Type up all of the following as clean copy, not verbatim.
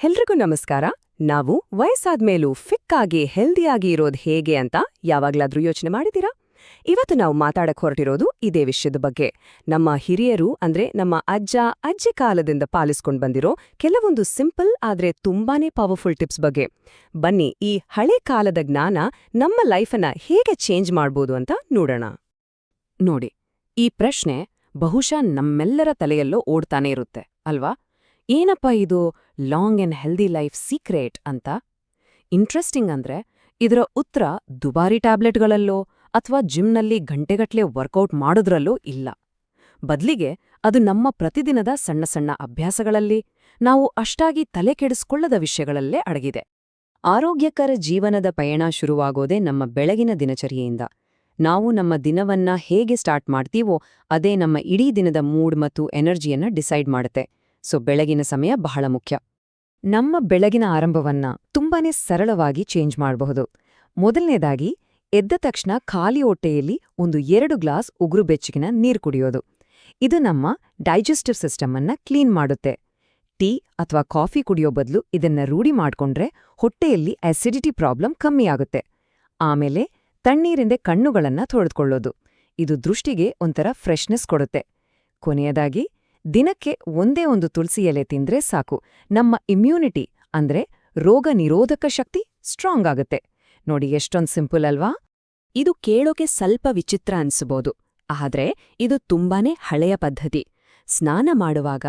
ಎಲ್ರಿಗೂ ನಮಸ್ಕಾರ. ನಾವು ವಯಸ್ಸಾದ್ಮೇಲೂ ಫಿಕ್ ಆಗಿ ಹೆಲ್ದಿಯಾಗಿ ಇರೋದು ಹೇಗೆ ಅಂತ ಯಾವಾಗ್ಲಾದ್ರೂ ಯೋಚನೆ ಮಾಡಿದೀರಾ? ಇವತ್ತು ನಾವು ಮಾತಾಡಕ್ ಹೊರಟಿರೋದು ಇದೇ ವಿಷಯದ ಬಗ್ಗೆ. ನಮ್ಮ ಹಿರಿಯರು ಅಂದ್ರೆ ನಮ್ಮ ಅಜ್ಜ ಅಜ್ಜಿ ಕಾಲದಿಂದ ಪಾಲಿಸ್ಕೊಂಡ್ ಬಂದಿರೋ ಕೆಲವೊಂದು ಸಿಂಪಲ್ ಆದ್ರೆ ತುಂಬಾನೇ ಪವರ್ಫುಲ್ ಟಿಪ್ಸ್ ಬಗ್ಗೆ. ಬನ್ನಿ, ಈ ಹಳೆ ಕಾಲದ ಜ್ಞಾನ ನಮ್ಮ ಲೈಫನ್ನ ಹೇಗೆ ಚೇಂಜ್ ಮಾಡ್ಬೋದು ಅಂತ ನೋಡೋಣ. ನೋಡಿ, ಈ ಪ್ರಶ್ನೆ ಬಹುಶಃ ನಮ್ಮೆಲ್ಲರ ತಲೆಯಲ್ಲೋ ಓಡ್ತಾನೆ ಇರುತ್ತೆ ಅಲ್ವಾ? ಏನಪ್ಪ ಇದು long and healthy life secret ಅಂತ? ಇಂಟ್ರೆಸ್ಟಿಂಗ್ ಅಂದ್ರೆ ಇದರ ಉತ್ತರ ದುಬಾರಿ ಟ್ಯಾಬ್ಲೆಟ್ಗಳಲ್ಲೋ ಅಥವಾ ಜಿಮ್ನಲ್ಲಿ ಗಂಟೆಗಟ್ಲೆ ವರ್ಕೌಟ್ ಮಾಡೋದ್ರಲ್ಲೋ ಇಲ್ಲ. ಬದ್ಲಿಗೆ ಅದು ನಮ್ಮ ಪ್ರತಿದಿನದ ಸಣ್ಣ ಸಣ್ಣ ಅಭ್ಯಾಸಗಳಲ್ಲಿ, ನಾವು ಅಷ್ಟಾಗಿ ತಲೆ ಕೆಡಿಸ್ಕೊಳ್ಳದ ವಿಷಯಗಳಲ್ಲೇ ಅಡಗಿದೆ. ಆರೋಗ್ಯಕರ ಜೀವನದ ಪಯಣ ಶುರುವಾಗೋದೇ ನಮ್ಮ ಬೆಳಗಿನ ದಿನಚರಿಯಿಂದ. ನಾವು ನಮ್ಮ ದಿನವನ್ನ ಹೇಗೆ ಸ್ಟಾರ್ಟ್ ಮಾಡ್ತೀವೋ ಅದೇ ನಮ್ಮ ಇಡೀ ದಿನದ ಮೂಡ್ ಮತ್ತು ಎನರ್ಜಿಯನ್ನ ಡಿಸೈಡ್ ಮಾಡುತ್ತೆ. ಸೊ ಬೆಳಗಿನ ಸಮಯ ಬಹಳ ಮುಖ್ಯ. ನಮ್ಮ ಬೆಳಗಿನ ಆರಂಭವನ್ನ ತುಂಬಾನೇ ಸರಳವಾಗಿ ಚೇಂಜ್ ಮಾಡಬಹುದು. ಮೊದಲನೇದಾಗಿ, ಎದ್ದ ತಕ್ಷಣ ಖಾಲಿ ಹೊಟ್ಟೆಯಲ್ಲಿ 1-2 ಗ್ಲಾಸ್ ಉಗುರು ಬೆಚ್ಚಗಿನ ನೀರು ಕುಡಿಯೋದು. ಇದು ನಮ್ಮ ಡೈಜೆಸ್ಟಿವ್ ಸಿಸ್ಟಮ್ ಅನ್ನ ಕ್ಲೀನ್ ಮಾಡುತ್ತೆ. ಟೀ ಅಥವಾ ಕಾಫಿ ಕುಡಿಯೋ ಬದಲು ಇದನ್ನ ರೂಢಿ ಮಾಡ್ಕೊಂಡ್ರೆ ಹೊಟ್ಟೆಯಲ್ಲಿ ಅಸಿಡಿಟಿ ಪ್ರಾಬ್ಲಮ್ ಕಮ್ಮಿಯಾಗುತ್ತೆ. ಆಮೇಲೆ ತಣ್ಣೀರಿಂದ ಕಣ್ಣುಗಳನ್ನ ತೊಳೆದುಕೊಳ್ಳೋದು. ಇದು ದೃಷ್ಟಿಗೆ ಒಂಥರ ಫ್ರೆಶ್ನೆಸ್ ಕೊಡುತ್ತೆ. ಕೊನೆಯದಾಗಿ, ದಿನಕ್ಕೆ ಒಂದೇ ಒಂದು ತುಳಸಿ ಎಲೆ ತಿಂದ್ರೆ ಸಾಕು, ನಮ್ಮ ಇಮ್ಯುನಿಟಿ ಅಂದ್ರೆ ರೋಗ ನಿರೋಧಕ ಶಕ್ತಿ ಸ್ಟ್ರಾಂಗ್ ಆಗುತ್ತೆ. ನೋಡಿ, ಎಷ್ಟೊಂದು ಸಿಂಪಲ್ ಅಲ್ವಾ? ಇದು ಕೇಳೋಕೆ ಸ್ವಲ್ಪ ವಿಚಿತ್ರ ಅನ್ಸಬಹುದು, ಆದ್ರೆ ಇದು ತುಂಬಾನೇ ಹಳೆಯ ಪದ್ಧತಿ. ಸ್ನಾನ ಮಾಡುವಾಗ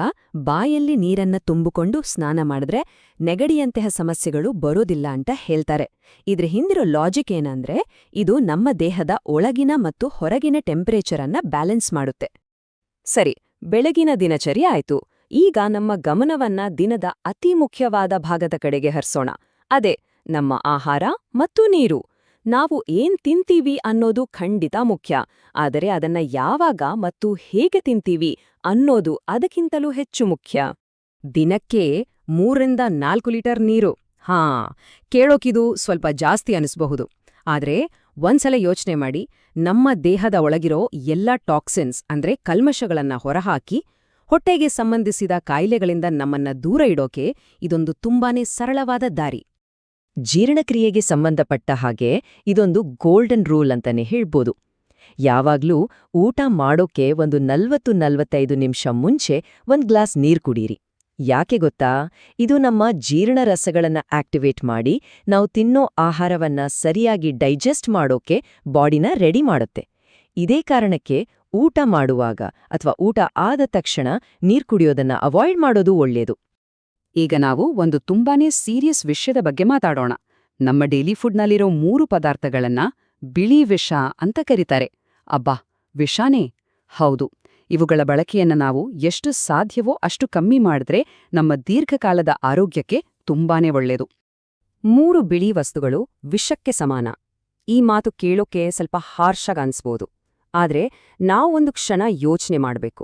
ಬಾಯಲ್ಲಿ ನೀರನ್ನ ತುಂಬಿಕೊಂಡು ಸ್ನಾನ ಮಾಡಿದ್ರೆ ನೆಗಡಿಯಂತಹ ಸಮಸ್ಯೆಗಳು ಬರೋದಿಲ್ಲ ಅಂತ ಹೇಳ್ತಾರೆ. ಇದ್ರ ಹಿಂದಿರೋ ಲಾಜಿಕ್ ಏನಂದ್ರೆ, ಇದು ನಮ್ಮ ದೇಹದ ಒಳಗಿನ ಮತ್ತು ಹೊರಗಿನ ಟೆಂಪರೇಚರ್ ಅನ್ನ ಬ್ಯಾಲೆನ್ಸ್ ಮಾಡುತ್ತೆ. ಸರಿ, ಬೆಳಗಿನ ದಿನಚರಿ ಆಯ್ತು. ಈಗ ನಮ್ಮ ಗಮನವನ್ನ ದಿನದ ಅತಿ ಮುಖ್ಯವಾದ ಭಾಗದ ಕಡೆಗೆ ಹರಿಸೋಣ. ಅದೇ ನಮ್ಮ ಆಹಾರ ಮತ್ತು ನೀರು. ನಾವು ಏನ್ ತಿಂತೀವಿ ಅನ್ನೋದು ಖಂಡಿತ ಮುಖ್ಯ, ಆದರೆ ಅದನ್ನ ಯಾವಾಗ ಮತ್ತು ಹೇಗೆ ತಿಂತೀವಿ ಅನ್ನೋದು ಅದಕ್ಕಿಂತಲೂ ಹೆಚ್ಚು ಮುಖ್ಯ. ದಿನಕ್ಕೆ 3-4 ಲೀಟರ್ ನೀರು. ಕೇಳೋಕಿದು ಸ್ವಲ್ಪ ಜಾಸ್ತಿ ಅನಿಸ್ಬಹುದು, ಆದ್ರೆ ಒಂದ್ಸಲ ಯೋಚನೆ ಮಾಡಿ, ನಮ್ಮ ದೇಹದ ಒಳಗಿರೋ ಎಲ್ಲ ಟಾಕ್ಸಿನ್ಸ್ ಅಂದ್ರೆ ಕಲ್ಮಶಗಳನ್ನ ಹೊರಹಾಕಿ ಹೊಟ್ಟೆಗೆ ಸಂಬಂಧಿಸಿದ ಕಾಯಿಲೆಗಳಿಂದ ನಮ್ಮನ್ನ ದೂರ ಇಡೋಕೆ ಇದೊಂದು ತುಂಬಾನೇ ಸರಳವಾದ ದಾರಿ. ಜೀರ್ಣಕ್ರಿಯೆಗೆ ಸಂಬಂಧಪಟ್ಟ ಹಾಗೆ ಇದೊಂದು ಗೋಲ್ಡನ್ ರೂಲ್ ಅಂತಾನೆ ಹೇಳ್ಬೋದು. ಯಾವಾಗ್ಲೂ ಊಟ ಮಾಡೋಕೆ 40-45 ನಿಮಿಷ ಮುಂಚೆ 1 ಗ್ಲಾಸ್ ನೀರು ಕುಡೀರಿ. ಯಾಕೆ ಗೊತ್ತಾ? ಇದು ನಮ್ಮ ಜೀರ್ಣರಸಗಳನ್ನ ಆಕ್ಟಿವೇಟ್ ಮಾಡಿ ನಾವು ತಿನ್ನೋ ಆಹಾರವನ್ನ ಸರಿಯಾಗಿ ಡೈಜೆಸ್ಟ್ ಮಾಡೋಕೆ ಬಾಡಿನ ರೆಡಿ ಮಾಡುತ್ತೆ. ಇದೇ ಕಾರಣಕ್ಕೆ ಊಟ ಮಾಡುವಾಗ ಅಥವಾ ಊಟ ಆದ ತಕ್ಷಣ ನೀರು ಕುಡಿಯೋದನ್ನ ಅವಾಯ್ಡ್ ಮಾಡೋದು ಒಳ್ಳೆಯದು. ಈಗ ನಾವು ಒಂದು ತುಂಬಾನೇ ಸೀರಿಯಸ್ ವಿಷಯದ ಬಗ್ಗೆ ಮಾತಾಡೋಣ. ನಮ್ಮ ಡೈಲಿ ಫುಡ್ನಲ್ಲಿರೋ 3 ಪದಾರ್ಥಗಳನ್ನ ಬಿಳಿ ವಿಷ ಅಂತ ಕರೀತಾರೆ. ಅಬ್ಬಾ, ವಿಷಾನೇ? ಹೌದು. ಇವುಗಳ ಬಳಕೆಯನ್ನ ನಾವು ಎಷ್ಟು ಸಾಧ್ಯವೋ ಅಷ್ಟು ಕಮ್ಮಿ ಮಾಡಿದ್ರೆ ನಮ್ಮ ದೀರ್ಘಕಾಲದ ಆರೋಗ್ಯಕ್ಕೆ ತುಂಬಾನೇ ಒಳ್ಳೆಯದು. 3 ಬಿಳಿ ವಸ್ತುಗಳು ವಿಷಕ್ಕೆ ಸಮಾನ. ಈ ಮಾತು ಕೇಳೋಕೆ ಸ್ವಲ್ಪ ಹಾರ್ಷಾಗಿ ಅನ್ಸ್ಬೋದು, ಆದ್ರೆ ನಾವೊಂದು ಕ್ಷಣ ಯೋಚನೆ ಮಾಡಬೇಕು.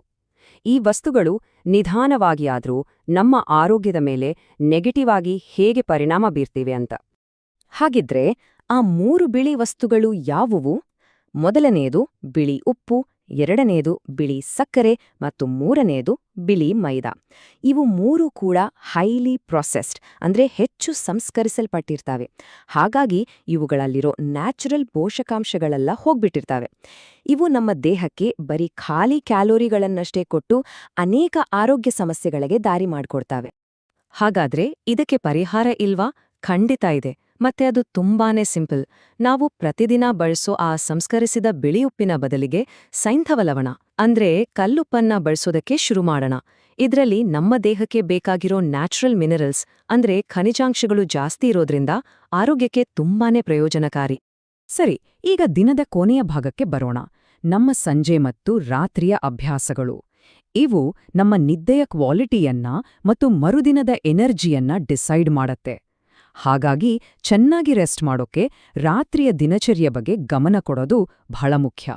ಈ ವಸ್ತುಗಳು ನಿಧಾನವಾಗಿ ಆದ್ರೂ ನಮ್ಮ ಆರೋಗ್ಯದ ಮೇಲೆ ನೆಗೆಟಿವ್ ಆಗಿ ಹೇಗೆ ಪರಿಣಾಮ ಬೀರ್ತಿವೆ ಅಂತ. ಹಾಗಿದ್ರೆ ಆ 3 ಬಿಳಿ ವಸ್ತುಗಳು ಯಾವುವು? ಮೊದಲನೆಯದು ಬಿಳಿ ಉಪ್ಪು, ಎರಡನೆಯದು ಬಿಳಿ ಸಕ್ಕರೆ ಮತ್ತು ಮೂರನೆಯದು ಬಿಳಿ ಮೈದಾ. ಇವು 3 ಕೂಡ ಹೈಲಿ ಪ್ರೊಸೆಸ್ಡ್ ಅಂದ್ರೆ ಹೆಚ್ಚು ಸಂಸ್ಕರಿಸಲ್ಪಟ್ಟಿರ್ತವೆ. ಹಾಗಾಗಿ ಇವುಗಳಲ್ಲಿರೋ ನ್ಯಾಚುರಲ್ ಪೋಷಕಾಂಶಗಳೆಲ್ಲ ಹೋಗ್ಬಿಟ್ಟಿರ್ತವೆ. ಇವು ನಮ್ಮ ದೇಹಕ್ಕೆ ಬರೀ ಖಾಲಿ ಕ್ಯಾಲೋರಿಗಳನ್ನಷ್ಟೇ ಕೊಟ್ಟು ಅನೇಕ ಆರೋಗ್ಯ ಸಮಸ್ಯೆಗಳಿಗೆ ದಾರಿ ಮಾಡ್ಕೊಡ್ತವೆ. ಹಾಗಾದ್ರೆ ಇದಕ್ಕೆ ಪರಿಹಾರ ಇಲ್ವಾ? ಖಂಡಿತ ಇದೆ, ಮತ್ತೆ ಅದು ತುಂಬಾನೇ ಸಿಂಪಲ್. ನಾವು ಪ್ರತಿದಿನ ಬಳಸೋ ಆ ಸಂಸ್ಕರಿಸಿದ ಬಿಳಿ ಉಪ್ಪಿನ ಬದಲಿಗೆ ಸೈಂಧವ ಲವಣ ಅಂದ್ರೆ ಕಲ್ಲುಪ್ಪನ್ನ ಬಳಸೋದಕ್ಕೆ ಶುರು ಮಾಡೋಣ. ಇದ್ರಲ್ಲಿ ನಮ್ಮ ದೇಹಕ್ಕೆ ಬೇಕಾಗಿರೋ ನ್ಯಾಚುರಲ್ ಮಿನರಲ್ಸ್ ಅಂದ್ರೆ ಖನಿಜಾಂಶಗಳು ಜಾಸ್ತಿ ಇರೋದ್ರಿಂದ ಆರೋಗ್ಯಕ್ಕೆ ತುಂಬಾನೇ ಪ್ರಯೋಜನಕಾರಿ. ಸರಿ, ಈಗ ದಿನದ ಕೊನೆಯ ಭಾಗಕ್ಕೆ ಬರೋಣ. ನಮ್ಮ ಸಂಜೆ ಮತ್ತು ರಾತ್ರಿಯ ಅಭ್ಯಾಸಗಳು. ಇವು ನಮ್ಮ ನಿದ್ದೆಯ ಕ್ವಾಲಿಟಿಯನ್ನ ಮತ್ತು ಮರುದಿನದ ಎನರ್ಜಿಯನ್ನ ಡಿಸೈಡ್ ಮಾಡತ್ತೆ. ಹಾಗಾಗಿ ಚೆನ್ನಾಗಿ ರೆಸ್ಟ್ ಮಾಡೋಕೆ ರಾತ್ರಿಯ ದಿನಚರಿಯ ಬಗ್ಗೆ ಗಮನ ಕೊಡೋದು ಬಹಳ ಮುಖ್ಯ.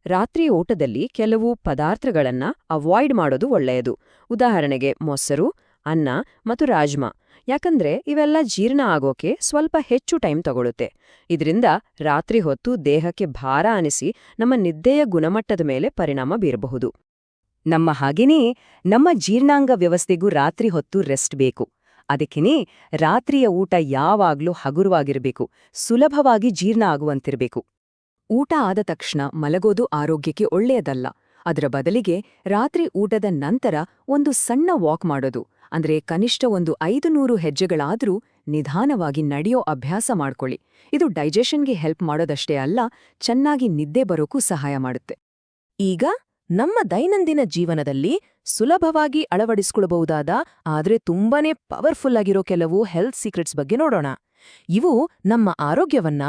ರಾತ್ರಿ ಊಟದಲ್ಲಿ ಕೆಲವು ಪದಾರ್ಥಗಳನ್ನ ಅವಾಯ್ಡ್ ಮಾಡೋದು ಒಳ್ಳೆಯದು. ಉದಾಹರಣೆಗೆ ಮೊಸರು, ಅನ್ನ ಮತ್ತು ರಾಜ್ಮಾ. ಯಾಕಂದ್ರೆ ಇವೆಲ್ಲ ಜೀರ್ಣ ಆಗೋಕೆ ಸ್ವಲ್ಪ ಹೆಚ್ಚು ಟೈಮ್ ತಗೊಳುತ್ತೆ. ಇದರಿಂದ ರಾತ್ರಿ ಹೊತ್ತು ದೇಹಕ್ಕೆ ಭಾರ ಅನಿಸಿ ನಮ್ಮ ನಿದ್ದೆಯ ಗುಣಮಟ್ಟದ ಮೇಲೆ ಪರಿಣಾಮ ಬೀರಬಹುದು. ನಮ್ಮ ಹಾಗೇನೇ ನಮ್ಮ ಜೀರ್ಣಾಂಗ ವ್ಯವಸ್ಥೆಗೂ ರಾತ್ರಿ ಹೊತ್ತು ರೆಸ್ಟ್ ಬೇಕು. ಅದಕ್ಕೇನೆ ರಾತ್ರಿಯ ಊಟ ಯಾವಾಗ್ಲೂ ಹಗುರವಾಗಿರಬೇಕು, ಸುಲಭವಾಗಿ ಜೀರ್ಣ ಆಗುವಂತಿರಬೇಕು. ಊಟ ಆದ ತಕ್ಷಣ ಮಲಗೋದು ಆರೋಗ್ಯಕ್ಕೆ ಒಳ್ಳೆಯದಲ್ಲ. ಅದರ ಬದಲಿಗೆ ರಾತ್ರಿ ಊಟದ ನಂತರ ಒಂದು ಸಣ್ಣ ವಾಕ್ ಮಾಡೋದು, ಅಂದ್ರೆ ಕನಿಷ್ಠ ಒಂದು 500 ಹೆಜ್ಜೆಗಳಾದ್ರೂ ನಿಧಾನವಾಗಿ ನಡೆಯೋ ಅಭ್ಯಾಸ ಮಾಡ್ಕೊಳ್ಳಿ. ಇದು ಡೈಜೆಷನ್ಗೆ ಹೆಲ್ಪ್ ಮಾಡೋದಷ್ಟೇ ಅಲ್ಲ, ಚೆನ್ನಾಗಿ ನಿದ್ದೆ ಬರೋಕ್ಕೂ ಸಹಾಯ ಮಾಡುತ್ತೆ. ಈಗ ನಮ್ಮ ದೈನಂದಿನ ಜೀವನದಲ್ಲಿ ಸುಲಭವಾಗಿ ಅಳವಡಿಸಿಕೊಳ್ಳಬಹುದಾದ ಆದ್ರೆ ತುಂಬಾನೇ ಪವರ್ಫುಲ್ ಆಗಿರೋ ಕೆಲವು ಹೆಲ್ತ್ ಸೀಕ್ರೆಟ್ಸ್ ಬಗ್ಗೆ ನೋಡೋಣ. ಇವು ನಮ್ಮ ಆರೋಗ್ಯವನ್ನ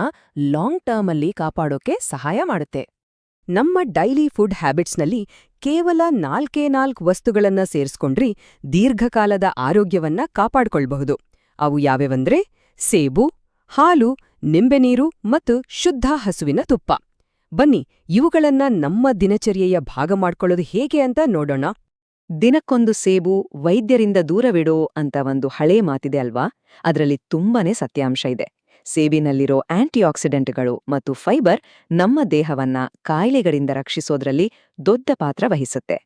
ಲಾಂಗ್ ಟರ್ಮ್ ಅಲ್ಲಿ ಕಾಪಾಡೋಕೆ ಸಹಾಯ ಮಾಡುತ್ತೆ. ನಮ್ಮ ಡೈಲಿ ಫುಡ್ ಹ್ಯಾಬಿಟ್ಸ್ನಲ್ಲಿ ಕೇವಲ 4 ವಸ್ತುಗಳನ್ನ ಸೇರಿಸ್ಕೊಂಡ್ರಿ ದೀರ್ಘಕಾಲದ ಆರೋಗ್ಯವನ್ನ ಕಾಪಾಡ್ಕೊಳ್ಬಹುದು. ಅವು ಯಾವ್ಯಾವಂದ್ರೆ ಸೇಬು, ಹಾಲು, ನಿಂಬೆನೀರು ಮತ್ತು ಶುದ್ಧ ಹಸುವಿನ ತುಪ್ಪ. ಬನ್ನಿ, ಇವುಗಳನ್ನ ನಮ್ಮ ದಿನಚರ್ಯೆಯ ಭಾಗ ಮಾಡ್ಕೊಳ್ಳೋದು ಹೇಗೆ ಅಂತ ನೋಡೋಣ. ದಿನಕ್ಕೊಂದು ಸೇಬು ವೈದ್ಯರಿಂದ ದೂರವಿಡೋ ಅಂತ ಒಂದು ಹಳೇ ಮಾತಿದೆ ಅಲ್ವಾ? ಅದರಲ್ಲಿ ತುಂಬಾನೇ ಸತ್ಯಾಂಶ ಇದೆ. ಸೇಬಿನಲ್ಲಿರೋ ಆಂಟಿಆಕ್ಸಿಡೆಂಟ್ಗಳು ಮತ್ತು ಫೈಬರ್ ನಮ್ಮ ದೇಹವನ್ನ ಕಾಯಿಲೆಗಳಿಂದ ರಕ್ಷಿಸೋದ್ರಲ್ಲಿ ದೊಡ್ಡ ಪಾತ್ರ ವಹಿಸುತ್ತೆ.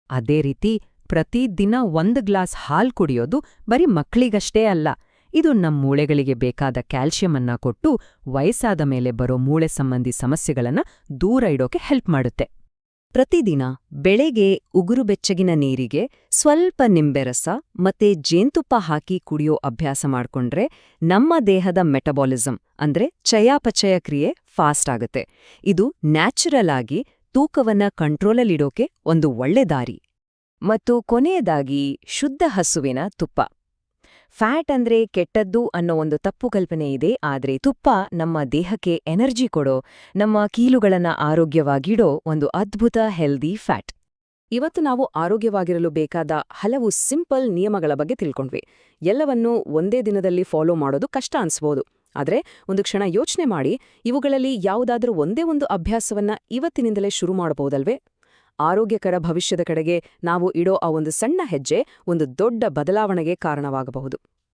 ಅದೇ ರೀತಿ ಪ್ರತಿದಿನ 1 ಗ್ಲಾಸ್ ಹಾಲು ಕುಡಿಯೋದು ಬರೀ ಮಕ್ಕಳಿಗಷ್ಟೇ ಅಲ್ಲ, ಇದು ನಮ್ಮ ಮೂಳೆಗಳಿಗೆ ಬೇಕಾದ ಕ್ಯಾಲ್ಸಿಯಂ ಕೊಟ್ಟು ವಯಸ್ಸಾದ ಮೇಲೆ ಬರೋ ಮೂಳೆ ಸಂಬಂಧಿ ಸಮಸ್ಯೆಗಳನ್ನ ದೂರ ಇಡೋಕೆ ಹೆಲ್ಪ್ ಮಾಡುತ್ತೆ. ಪ್ರತಿದಿನ ಬೆಳೆಗೆ ಉಗುರು ಬೆಚ್ಚಗಿನ ನೀರಿಗೆ ಸ್ವಲ್ಪ ನಿಂಬೆರಸ ಮತ್ತೆ ಜೇನುತುಪ್ಪ ಹಾಕಿ ಕುಡಿಯೋ ಅಭ್ಯಾಸ ಮಾಡ್ಕೊಂಡ್ರೆ ನಮ್ಮ ದೇಹದ ಮೆಟಬಾಲಿಸಂ ಅಂದ್ರೆ ಚಯಾಪಚಯ ಕ್ರಿಯೆ ಫಾಸ್ಟ್ ಆಗುತ್ತೆ. ಇದು ನ್ಯಾಚುರಲ್ ಆಗಿ ತೂಕವನ್ನ ಕಂಟ್ರೋಲಲ್ಲಿಡೋಕೆ ಒಂದು ಒಳ್ಳೆ ದಾರಿ. ಮತ್ತು ಕೊನೆಯದಾಗಿ ಶುದ್ಧ ಹಸುವಿನ ತುಪ್ಪ. ಫ್ಯಾಟ್ ಅಂದ್ರೆ ಕೆಟ್ಟದ್ದು ಅನ್ನೋ ಒಂದು ತಪ್ಪು ಕಲ್ಪನೆ ಇದೆ, ಆದ್ರೆ ತುಪ್ಪ ನಮ್ಮ ದೇಹಕ್ಕೆ ಎನರ್ಜಿ ಕೊಡೋ, ನಮ್ಮ ಕೀಲುಗಳನ್ನ ಆರೋಗ್ಯವಾಗಿಡೋ ಒಂದು ಅದ್ಭುತ ಹೆಲ್ದಿ ಫ್ಯಾಟ್. ಇವತ್ತು ನಾವು ಆರೋಗ್ಯವಾಗಿರಲು ಬೇಕಾದ ಹಲವು ಸಿಂಪಲ್ ನಿಯಮಗಳ ಬಗ್ಗೆ ತಿಳ್ಕೊಂಡ್ವಿ. ಎಲ್ಲವನ್ನೂ ಒಂದೇ ದಿನದಲ್ಲಿ ಫಾಲೋ ಮಾಡೋದು ಕಷ್ಟ ಅನ್ಸ್ಬೋದು. ಆದ್ರೆ ಒಂದು ಕ್ಷಣ ಯೋಚನೆ ಮಾಡಿ, ಇವುಗಳಲ್ಲಿ ಯಾವುದಾದ್ರೂ ಒಂದೇ ಒಂದು ಅಭ್ಯಾಸವನ್ನ ಇವತ್ತಿನಿಂದಲೇ ಶುರು ಮಾಡಬಹುದಲ್ವೇ? ಆರೋಗ್ಯಕರ ಭವಿಷ್ಯದ ಕಡೆಗೆ ನಾವು ಇಡೋ ಆ ಒಂದು ಸಣ್ಣ ಹೆಜ್ಜೆ ಒಂದು ದೊಡ್ಡ ಬದಲಾವಣೆಗೆ ಕಾರಣವಾಗಬಹುದು.